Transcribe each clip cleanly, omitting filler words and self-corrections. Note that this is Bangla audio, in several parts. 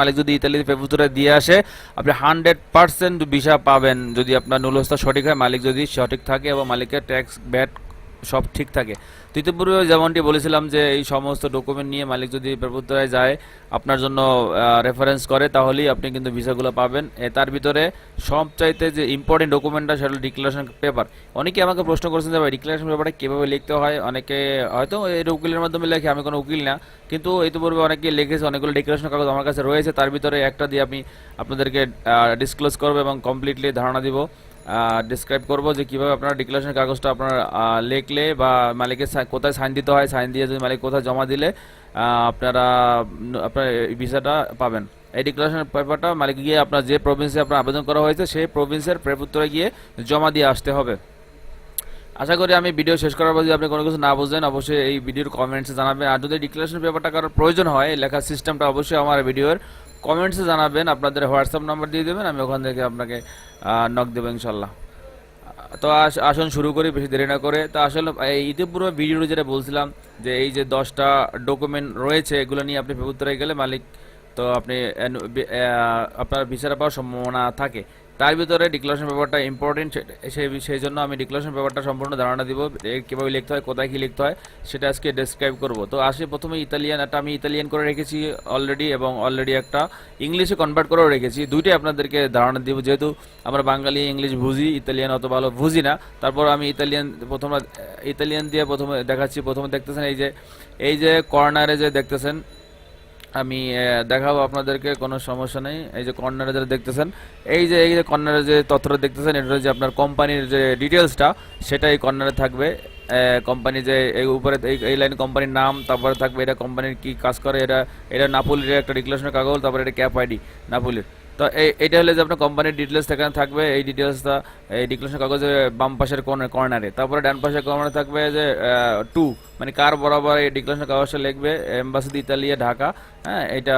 মালিক যদি ইতালিতে পেপুতরা দিয়ে আসে, আপনি 100% ভিসা পাবেন যদি আপনার নুলস্থা সঠিক হয়, মালিক যদি সঠিক থাকে এবং মালিকের ট্যাক্স ব্যাট সব ঠিক থাকে। তো ইতিপূর্বে যেমনটি বলেছিলাম যে এই সমস্ত ডকুমেন্ট নিয়ে মালিক যদি পেপুতরায় যায় আপনার জন্য রেফারেন্স করে, তাহলেই আপনি কিন্তু ভিসাগুলো পাবেন। তার ভিতরে সবচাইতে যে ইম্পর্টেন্ট ডকুমেন্টটা সেটা ডিক্লারেশন পেপার। অনেকে আমাকে প্রশ্ন করেছেন যে ভাই ডিক্লারেশন পেপারটা কীভাবে লিখতে হয়, অনেকে হয়তো এর উকিলের মাধ্যমে লেখে, আমি কোনো উকিল না, কিন্তু ইতিপূর্বে অনেকে লিখেছে, অনেকগুলো ডিক্লারেশন কাগজ আমার কাছে রয়েছে, তার ভিতরে একটা দিয়ে আমি আপনাদেরকে ডিসক্লোজ করবো এবং কমপ্লিটলি ধারণা দিব, ডিসক্রাইব করব যে কীভাবে আপনারা ডিক্লারেশন কাগজটা আপনারা লিখলে বা মালিকের কোথায় সাইন দিতে হয়, সাইন দিয়ে যদি মালিক কোথায় জমা দিলে আপনারা আপনার ভিসাটা পাবেন। এই ডিক্লারেশন পেপারটা মালিক গিয়ে আপনার যে প্রভিন্সে আপনার আবেদন করা হয়েছে সেই প্রভিন্সের প্রেপুত্তরে গিয়ে জমা দিয়ে আসতে হবে। আশা করি আমি ভিডিও শেষ করার পর যদি আপনি কোনো কিছু না বুঝেন অবশ্যই এই ভিডিওর কমেন্টসে জানাবেন। আর যদি ডিক্লারেশন পেপারটা কারোর প্রয়োজন হয় লেখার সিস্টেমটা অবশ্যই আমার ভিডিওর কমেন্টসে জানাবেন, আপনাদের হোয়াটসঅ্যাপ নাম্বার দিয়ে দেবেন, আমি ওখান থেকে আপনাকে নক দেবো ইনশাল্লাহ। তো আসুন শুরু করি বেশি দেরি না করে। তো আসলে এই ইতিপূর্বে ভিডিওতে যেটা বলছিলাম যে এই যে 10টা ডকুমেন্ট রয়েছে এগুলো নিয়ে আপনি পেপুত্তরায় গেলে মালিক তো আপনি আপনার ভিসাটা পাওয়ার সম্ভাবনা থাকে। তার ভিতরে ডিক্লারেশন পেপারটা ইম্পর্টেন্ট, সেই জন্য আমি ডিক্লারেশন পেপারটা সম্পূর্ণ ধারণা দিব, কীভাবে লিখতে হয়, কোথায় কী লিখতে হয় সেটা আজকে ডেসক্রাইব করব। তো আসি প্রথমে ইতালিয়ান, একটা আমি ইতালিয়ান করে রেখেছি অলরেডি এবং অলরেডি একটা ইংলিশে কনভার্ট করেও রেখেছি। দুইটাই আপনাদেরকে ধারণা দিব, যেহেতু আমরা বাঙালি ইংলিশ বুঝি, ইতালিয়ান অত ভালো বুঝি না। তারপর আমি ইতালিয়ান দিয়ে প্রথমে দেখাচ্ছি। প্রথমে দেখতেছেন এই যে কর্নারে যে দেখতেছেন, আমি দেখাবো আপনাদেরকে, কোনো সমস্যা নেই। এই যে কর্নারে যারা দেখতেছেন, এই যে কর্নারে যে তথ্যটা দেখতেছেন, এটা যে আপনার কোম্পানির যে ডিটেলসটা সেটা এই কর্নারে থাকবে। কোম্পানি যে এই উপরে এই লাইন কোম্পানির নাম, তারপরে থাকবে এটা কোম্পানির কি কাজ করে, এটা নাপোলির একটা ডিক্লারেশনের কাগজ, তারপরে এটা ক্যাপ আইডি নাপোলির। তো এইটা হলে যে আপনার কোম্পানির ডিটেলস এখানে থাকবে, এই ডিটেলসটা এই ডিক্লারেশন কাগজের বাম পাশের কর্নারে। তারপরে ডান পাশের কর্নারে থাকবে যে 2, মানে কার বরাবর এই ডিক্লারেশন কাগজটা লিখবে, এম্বাসি ইতালিয়া ঢাকা, হ্যাঁ এটা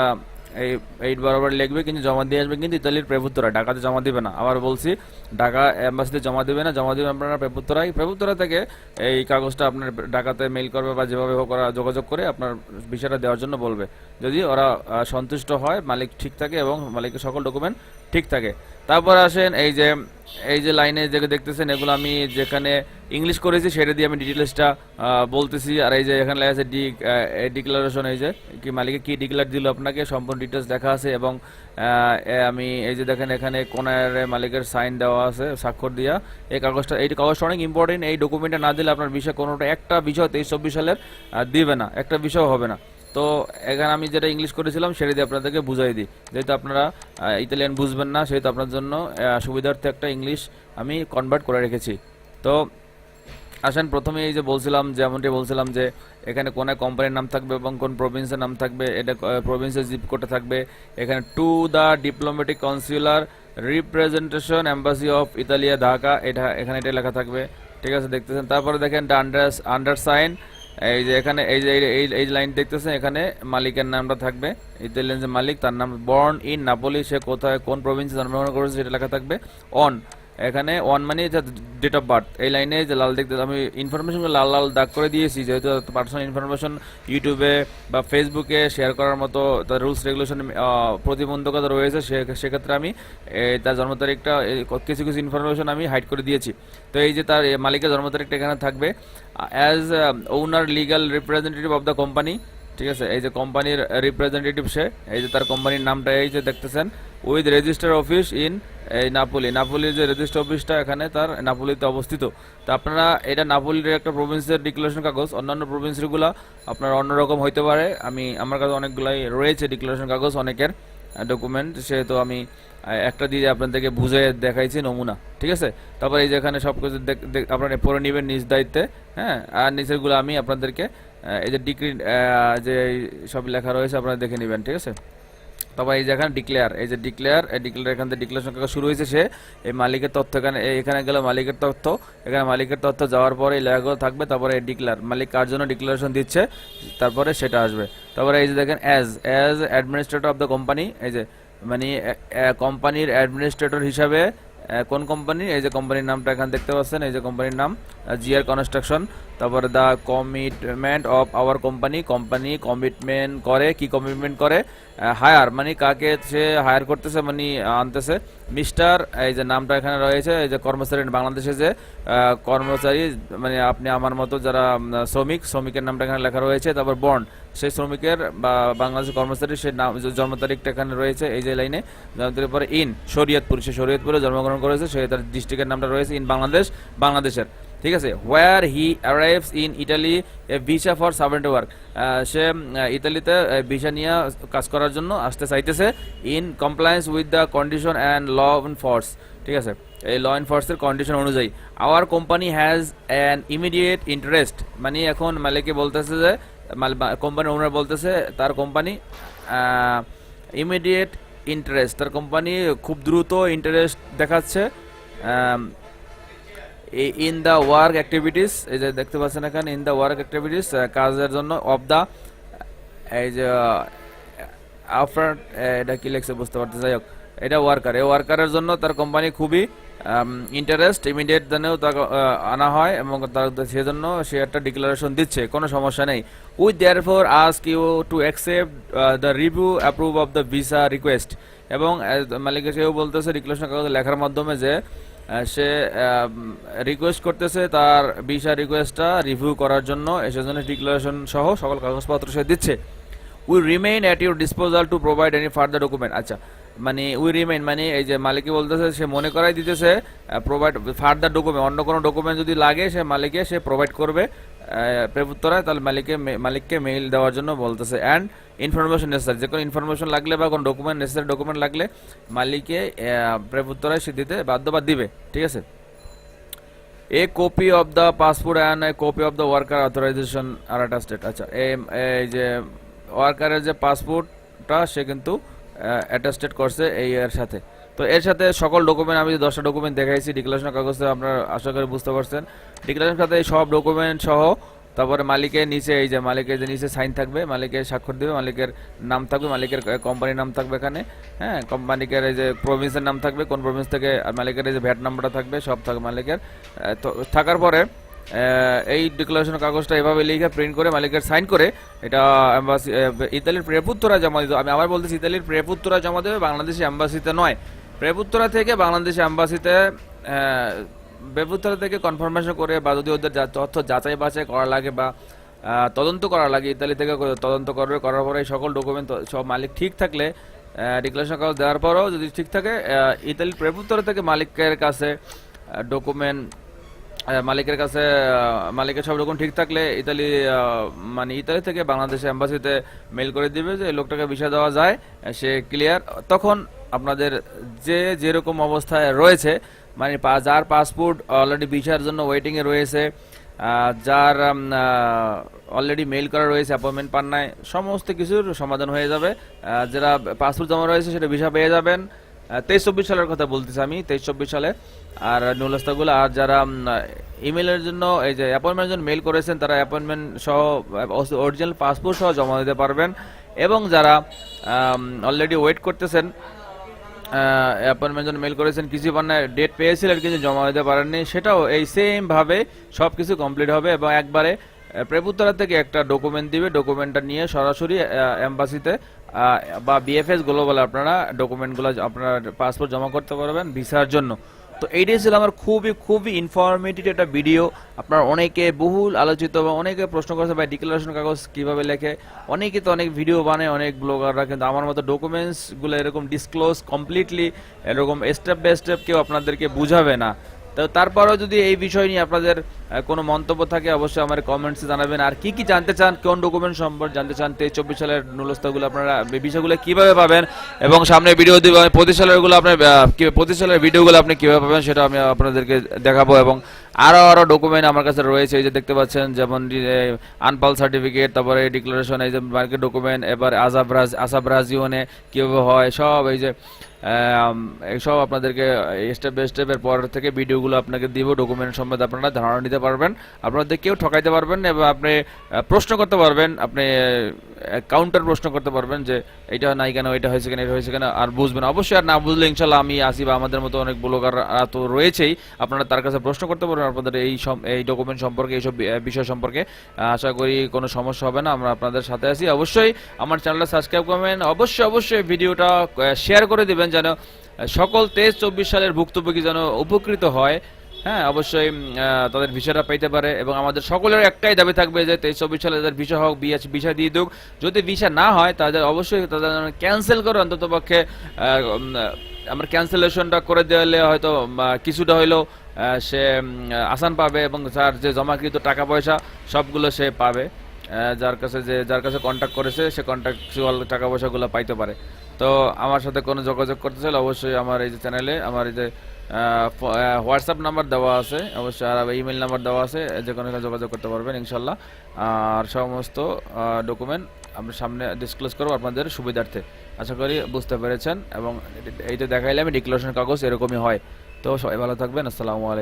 এই বরাবর লিখবে, কিন্তু জমা দিয়ে আসবে কিন্তু ইতালির প্রেপুত্তরা, ঢাকাতে জমা দিবে না। আবার বলছি, ঢাকা এম্বাসিতে জমা দিবে না, জমা দিবে আপনারা প্রেপুত্তরা থেকে এই কাগজটা আপনার ঢাকাতে মেইল করবে বা যেভাবে হোক ওরা যোগাযোগ করে আপনার ভিসাটা দেওয়ার জন্য বলবে। যদি ওরা সন্তুষ্ট হয়, মালিক ঠিক থাকে এবং মালিকের সকল ডকুমেন্ট ঠিক থাকে। তারপর আসেন এই যে লাইনে যেগুলো দেখতেছেন, এগুলো আমি যেখানে ইংলিশ করেছি সেটা দিয়ে আমি ডিটেলসটা বলতেছি। আর এই যে এখানে লেখা আছে ডিক্লারেশন, এই যে কি মালিকে কি ডিক্লার দিল আপনাকে সম্পূর্ণ ডিটেলস দেখা আছে। এবং আমি এই যে দেখেন এখানে কোনার মালিকের সাইন দেওয়া আছে, স্বাক্ষর দিয়া। এই কাগজটা অনেক ইম্পর্টেন্ট। এই ডকুমেন্টটা না দিলে আপনার বিষয় কোনোটা একটা বিষয় 23-24 সালের দিবে না, একটা বিষয় হবে না। তো এখানে আমি যেটা ইংলিশ করেছিলাম সেটা দিয়ে আপনাদেরকে বুঝাই দিই, যেহেতু আপনারা ইতালিয়ান বুঝবেন না সেহেতু আপনার জন্য সুবিধার্থে একটা ইংলিশ আমি কনভার্ট করে রেখেছি। তো আসেন প্রথমে এই যে যেমনটি বলছিলাম যে এখানে কোন কোম্পানির নাম থাকবে এবং কোন প্রভিন্সের নাম থাকবে, এটা প্রভিন্সের জিপ কোডটা থাকবে। এখানে to the diplomatic consular representation embassy of Italia Dhaka, এখানে এটা লেখা থাকবে, ঠিক আছে দেখতেছেন। তারপরে দেখেন আন্ডার সাইন, এই যে এখানে এই লাইন দেখতেছেন, এখানে মালিকের নামটা থাকবে, ইতালিয়ান যে মালিক তার নাম, বর্ন ইন নাপোলি, সে কোথায় কোন প্রভিন্সে জন্মগ্রহণ করেছে সেটা লেখা থাকবে। অন, এখানে ওয়ান মানে ডেট অফ বার্থ। এই লাইনে যে লাল দেখতে আমি ইনফরমেশনগুলো লাল দাগ করে দিয়েছি, যেহেতু পার্সোনাল ইনফরমেশন ইউটিউবে বা ফেসবুকে শেয়ার করার মতো তার রুলস রেগুলেশন প্রতিবন্ধকতা রয়েছে, সেক্ষেত্রে আমি তার জন্ম তারিখটা কিছু ইনফরমেশন আমি হাইড করে দিয়েছি। তো এই যে তার মালিকের জন্ম তারিখটা এখানে থাকবে। As owner legal representative of the company, ঠিক আছে, এই যে কোম্পানির রিপ্রেজেন্টেটিভ সে, এই যে তার কোম্পানির নামটা এই যে দেখতেছেন, উইথ রেজিস্টার অফিস ইন এই নাপোলির যে রেজিস্টার অফিসটা এখানে তার নাপোলিতে অবস্থিত। তো আপনারা এটা নাপোলির একটা প্রভিন্সের ডিক্লারেশন কাগজ, অন্যান্য প্রভিন্সগুলো আপনার অন্যরকম হইতে পারে। আমার কাছে অনেকগুলাই রয়েছে ডিক্লারেশন কাগজ, অনেকের ডকুমেন্ট, সেহেতু আমি একটা দিয়ে আপনাদেরকে বুঝে দেখাইছি নমুনা, ঠিক আছে। তারপর এই যেখানে সব কিছু আপনারা পড়ে নেবেন নিজ দায়িত্বে, হ্যাঁ। আর নিচেরগুলো আমি আপনাদেরকে এই যে ডিক্রি যে সব লেখা রয়েছে আপনারা দেখে নেবেন, ঠিক আছে। তারপর এই যে এখানে ডিক্লেয়ার, এই যে ডিক্লেয়ার এখান থেকে ডিক্লেয়ারেশন কাগজ শুরু হয়েছে, সে এই মালিকের তথ্য এখানে গেল মালিকের তথ্য, এখানে মালিকের তথ্য যাওয়ার পরে এই লেখাগুলো থাকবে। তারপরে এই ডিক্লেয়ার মালিক কার জন্য ডিক্লারেশন দিচ্ছে, তারপরে সেটা আসবে। তারপরে এই যে দেখেন as administrator of the company, এই যে মানে কোম্পানির অ্যাডমিনিস্ট্রেটর হিসাবে কোন কোম্পানি, এই যে কোম্পানির নামটা এখানে দেখতে পাচ্ছেন, এই যে কোম্পানির নাম জিআর কনস্ট্রাকশন। তারপরে the commitment of our company, company commitment করে, কি কমিটমেন্ট করে, হায়ার মানে কাকে সে হায়ার করতেছে মানে আনতেছে, মিস্টার এই যে নামটা এখানে রয়েছে, এই যে কর্মচারী বাংলাদেশে যে কর্মচারী মানে আপনি আমার মতো যারা শ্রমিকের নামটা এখানে লেখা রয়েছে, তারপর বন্ড সেই শ্রমিকের বা বাংলাদেশের কর্মচারী সেই নাম জন্ম তারিখটা এখানে রয়েছে এই যে লাইনে, পরে ইন শরীয়তপুর, সে শরীয়তপুরে জন্মগ্রহণ করেছে, সে তার ডিস্ট্রিক্টের নামটা রয়েছে ইন বাংলাদেশের, ঠিক আছে। Where he arrives in Italy a visa for servant work, সে ইতালিতে ভিসা নিয়ে কাজ করার জন্য আসতে চাইতেছে, in compliance with the condition and law enforce, ঠিক আছে, এই ল এনফোর্সের কন্ডিশন অনুযায়ী। Our company has an immediate interest, মানে এখন মালিকে বলতেছে যে কোম্পানির ওনার বলতেছে তার কোম্পানি ইমিডিয়েট ইন্টারেস্ট, তার কোম্পানি খুব দ্রুত ইন্টারেস্ট দেখাচ্ছে ইন দ্য ওয়ার্ক অ্যাক্টিভিটিস, এই যে দেখতে পাচ্ছেন এখানে ইন দ্য ওয়ার্ক অ্যাক্টিভিটিস কাজের জন্য, অফ দ্য এই যে আফটার এটা কি লেখছে বুঝতে পারতে, যাই হোক এটা ওয়ার্কার, এই ওয়ার্কারের জন্য তার কোম্পানি খুবই ইন্টারেস্ট ইমিডিয়েট জন্যও তাকে আনা হয় এবং তার সেজন্য সে একটা ডিক্লারেশন দিচ্ছে, কোনো সমস্যা নেই। We therefore ask you to accept the review approve of the visa request, এবং মালিকের সেও বলতেছে ডিক্লারেশন কাগজে লেখার মাধ্যমে যে সে রিকোয়েস্ট করতেছে তার ভিসা রিকোয়েস্টটা রিভিউ করার জন্য, সেজন্য ডিক্লারেশন সহ সকল কাগজপত্র সে দিচ্ছে। We remain at your disposal to provide any further document, আচ্ছা মানে উই রিমেইন মানে এই যে মালিকই বলতেছে সে মনে করাই দিতেছে প্রোভাইড ফার্দার ডকুমেন্ট, অন্য কোনো ডকুমেন্ট যদি লাগে সে মালিকে সে প্রোভাইড করবে প্রেপুত্তরায়, তাহলে মালিককে মেইল দেওয়ার জন্য বলতেছে। অ্যান্ড ইনফরমেশন নেসেসারি, যে কোনো ইনফরমেশন লাগলে বা কোনো ডকুমেন্ট নেসেসারি ডকুমেন্ট লাগলে মালিকে প্রেপুত্তরায় সে দিতে বাধ্য বা দিবে, ঠিক আছে। A copy of the passport and a copy of the worker authorization are attested, আচ্ছা এই যে ওয়ার্কারের যে পাসপোর্টটা সে কিন্তু অ্যাটাস্টেড করছে এই এর সাথে, তো এর সাথে সকল ডকুমেন্ট আমি 10টা ডকুমেন্ট দেখাইছি ডিক্লারেশন কাগজে, আপনারা আশা করি বুঝতে পারছেন। ডিক্লারেশন সাথে সব ডকুমেন্ট সহ, তারপরে মালিকের নিচে এই যে মালিকের যে নিচে সাইন থাকবে, মালিকের স্বাক্ষর দেবে, মালিকের নাম থাকবে, মালিকের কোম্পানির নাম থাকবে এখানে, হ্যাঁ কোম্পানিকের এই যে প্রভিন্সের নাম থাকবে, কোন প্রভিন্স থেকে মালিকের এই যে ভ্যাট নাম্বারটা থাকবে, সব থাকবে মালিকের। তো থাকার পরে এই ডিক্লারেশন কাগজটা এভাবে লিখে প্রিন্ট করে মালিকের সাইন করে এটা এম্বাসি ইতালির প্রেপুত্তরা জমা দিতে, আমি আবার বলতেছি ইতালির প্রেপুত্তরা জমা দেবে, বাংলাদেশি এম্বাসিতে নয়। প্রেপুত্তরা থেকে বাংলাদেশি এম্বাসিতে প্রেপুত্তরা থেকে কনফার্মেশন করে বা যদি ওদের তথ্য যাচাই বাছাই করা লাগে বা তদন্ত করা লাগে, ইতালি থেকে তদন্ত করবে, করার পরে এই সকল ডকুমেন্ট সব মালিক ঠিক থাকলে ডিক্লারেশন কাগজ দেওয়ার পরেও যদি ঠিক থাকে ইতালির প্রেপুত্তরা থেকে মালিকের কাছে ডকুমেন্ট মালিকের সব রকম ঠিক থাকলে মানে ইতালি থেকে বাংলাদেশে এম্বাসিতে মেল করে দিবে যে এই লোকটাকে ভিসা দেওয়া যায়, সে ক্লিয়ার। তখন আপনাদের যে যেরকম অবস্থায় রয়েছে, মানে যার পাসপোর্ট অলরেডি ভিসার জন্য ওয়েটিংয়ে রয়েছে, যার অলরেডি মেইল করা রয়েছে, অ্যাপয়েন্টমেন্ট পান নাই, সমস্ত কিছুর সমাধান হয়ে যাবে। যারা পাসপোর্ট জমা রয়েছে সেটা ভিসা পেয়ে যাবেন। 23-24 সালের কথা বলতেছি আমি, 23-24 সালে। আর নুলস্তাগুলো আর যারা ইমেলের জন্য এই যে অ্যাপয়েন্টমেন্টের জন্য মেইল করেছেন তারা অ্যাপয়েন্টমেন্ট সহ অরিজিনাল পাসপোর্ট সহ জমা দিতে পারবেন। এবং যারা অলরেডি ওয়েট করতেছেন অ্যাপয়েন্টমেন্টের জন্য মেইল করেছেন, কিছু পান ডেট পেয়েছিলেন কিন্তু জমা দিতে পারেননি, সেটাও এই সেম ভাবে সব কিছু কমপ্লিট হবে এবং একবারে প্রেপুত্তরা থেকে একটা ডকুমেন্ট দিবে, ডকুমেন্টটা নিয়ে সরাসরি এম্বাসিতে বা বিএফএস গ্লোবাল আপনারা ডকুমেন্টগুলো আপনার পাসপোর্ট জমা করতে পারবেন ভিসার জন্য। তো এইটাই ছিল আমার খুবই ইনফরমেটিভ একটা ভিডিও। আপনার অনেকে বহুল আলোচিত বা অনেকে প্রশ্ন করেছে ভাই ডিক্লারেশন কাগজ কিভাবে লেখে, অনেকে তো অনেক ভিডিও বানায় অনেক ব্লগাররা, কিন্তু আমার মতো ডকুমেন্টসগুলো এরকম ডিসক্লোজ কমপ্লিটলি এরকম স্টেপ বাই স্টেপ কেউ আপনাদেরকে বুঝাবে না। তো তারপরেও যদি এই বিষয় নিয়ে আপনাদের কোনো মন্তব্য থাকে অবশ্যই আমার কমেন্টসে জানাবেন। আর কি জানতে চান, কোন ডকুমেন্ট সম্পর্কে জানতে চান, 23-24 সালের নুলস্তাগুলো আপনারা বিষয়গুলো কিভাবে পাবেন এবং সামনে ভিডিও দিব 25 সালেরগুলো আপনার 25 সালের ভিডিওগুলো আপনি কিভাবে পাবেন সেটা আমি আপনাদেরকে দেখাবো। এবং আরো ডকুমেন্ট আমার কাছে রয়েছে, এই যে দেখতে পাচ্ছেন যেমন আনপাল সার্টিফিকেট, তারপরে ডিক্লারেশন, এই যে মার্কেট ডকুমেন্ট, এবার আসাব্রাজিওনে কিভাবে হয়, সব এই যে সব আপনাদেরকে স্টেপ বাই স্টেপের পর থেকে ভিডিওগুলো আপনাকে দিব, ডকুমেন্ট সম্বন্ধে আপনারা ধারণা নিতে দিতে পারবেন, আপনাদের কেউ ঠকাইতে পারবেন না, এবং আপনি প্রশ্ন করতে পারবেন, আপনি কাউন্টার প্রশ্ন করতে পারবেন যে এটা নাই কেন, এটা হয়েছে কেন, এটা হয়েছে কেন, আর বুঝবেন। অবশ্যই আর না বুঝলে ইনশাল্লাহ আমি আসি, বা আমাদের মতো অনেক ব্লগার তো রয়েছেই, আপনারা তার কাছে প্রশ্ন করতে পারবেন আপনাদের এই ডকুমেন্ট সম্পর্কে, এইসব বিষয় সম্পর্কে। আশা করি কোনো সমস্যা হবে না, আমরা আপনাদের সাথে আছি। অবশ্যই আমার চ্যানেলটা সাবস্ক্রাইব করবেন, অবশ্যই ভিডিওটা শেয়ার করে দিবেন, যেন সকল 23-24 সালের ভুক্তভোগী যেন উপকৃত হয়। হ্যাঁ, অবশ্যই তাদের ভিসাটা পেতে পারে, এবং আমাদের সকলের একটাই দাবি থাকবে যে 23-24 সালে তাদের ভিসা হোক, ভিসা দিয়ে দিক। যদি ভিসা না হয় তাদের অবশ্যই তাদের ক্যান্সেল করে, অন্তত পক্ষে আমরা ক্যান্সেলেশনটা করে দেওয়ালে হয়তো কিছুটা হইলেও সে আসান পাবে, এবং তার যে জমাকৃত টাকা পয়সা সবগুলো সে পাবে। যার কাছে কন্ট্যাক্ট করেছে সে কন্ট্যাক্টুয়াল টাকা পয়সাগুলো পাইতে পারে। তো আমার সাথে কোনো যোগাযোগ করতে চাইলে অবশ্যই আমার এই যে চ্যানেলে আমার এই যে হোয়াটসঅ্যাপ নাম্বার দেওয়া আছে, অবশ্যই আর ইমেল নাম্বার দেওয়া আছে, যে কোনো যোগাযোগ করতে পারবেন ইনশাল্লাহ। আর সমস্ত ডকুমেন্ট আমরা সামনে ডিসক্লোজ করবো আপনাদের সুবিধার্থে। আশা করি বুঝতে পেরেছেন, এবং এইটা দেখাইলে আমি ডিক্লারেশন কাগজ এরকমই হয়। তো সবাই ভালো থাকবেন, আসসালামু আলাইকুম।